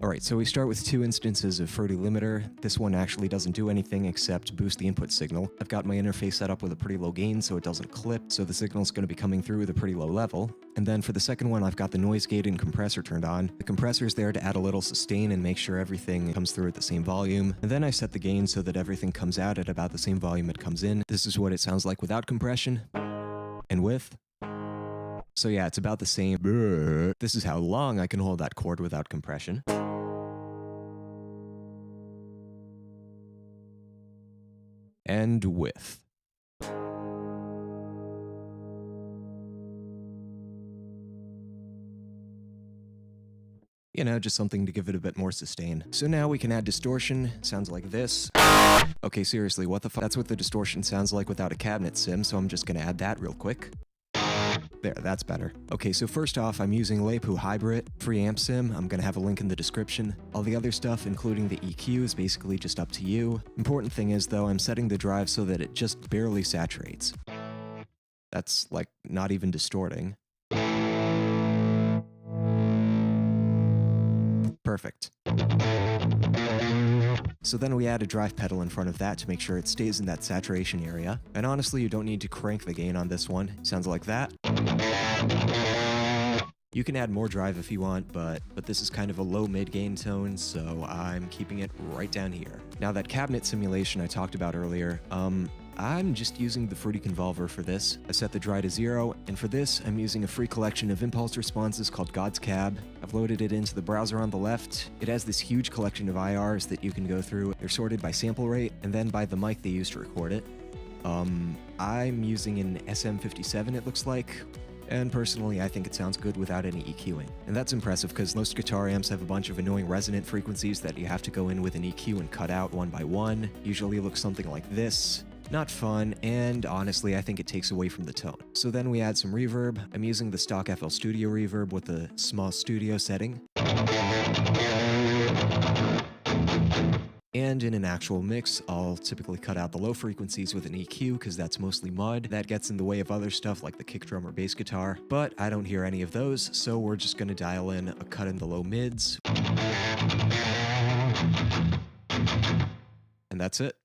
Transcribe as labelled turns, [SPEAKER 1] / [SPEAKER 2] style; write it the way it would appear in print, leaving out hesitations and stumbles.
[SPEAKER 1] Alright, so we start with 2 instances of Fruity Limiter. This one actually doesn't do anything except boost the input signal. I've got my interface set up with a pretty low gain so it doesn't clip, so the signal's going to be coming through with a pretty low level. And then for the second one, I've got the noise gate and compressor turned on. The compressor is there to add a little sustain and make sure everything comes through at the same volume. And then I set the gain so that everything comes out at about the same volume it comes in. This is what it sounds like without compression. And with. So yeah, it's about the same. This is how long I can hold that chord without compression. And with. You know, just something to give it a bit more sustain. So now we can add distortion. Sounds like this. Okay, seriously, what the fuck? That's what the distortion sounds like without a cabinet sim, so I'm just gonna add that real quick. There, that's better. Okay, so first off, I'm using Lepu Hybrid Preamp sim. I'm gonna have a link in the description. All the other stuff, including the EQ, is basically just up to you. Important thing is, though, I'm setting the drive so that it just barely saturates. That's, like, not even distorting. Perfect. So then we add a drive pedal in front of that to make sure it stays in that saturation area. And honestly, you don't need to crank the gain on this one. Sounds like that. You can add more drive if you want, but this is kind of a low mid-gain tone, so I'm keeping it right down here. Now that cabinet simulation I talked about earlier, I'm just using the Fruity Convolver for this. I set the dry to 0, and for this, I'm using a free collection of impulse responses called God's Cab. I've loaded it into the browser on the left. It has this huge collection of IRs that you can go through. They're sorted by sample rate, and then by the mic they used to record it. I'm using an SM57, it looks like. And personally, I think it sounds good without any EQing. And that's impressive because most guitar amps have a bunch of annoying resonant frequencies that you have to go in with an EQ and cut out one by one. Usually looks something like this. Not fun, and honestly, I think it takes away from the tone. So then we add some reverb. I'm using the stock FL Studio reverb with a small studio setting. And in an actual mix, I'll typically cut out the low frequencies with an EQ because that's mostly mud. That gets in the way of other stuff like the kick drum or bass guitar, but I don't hear any of those, so we're just going to dial in a cut in the low mids. And that's it.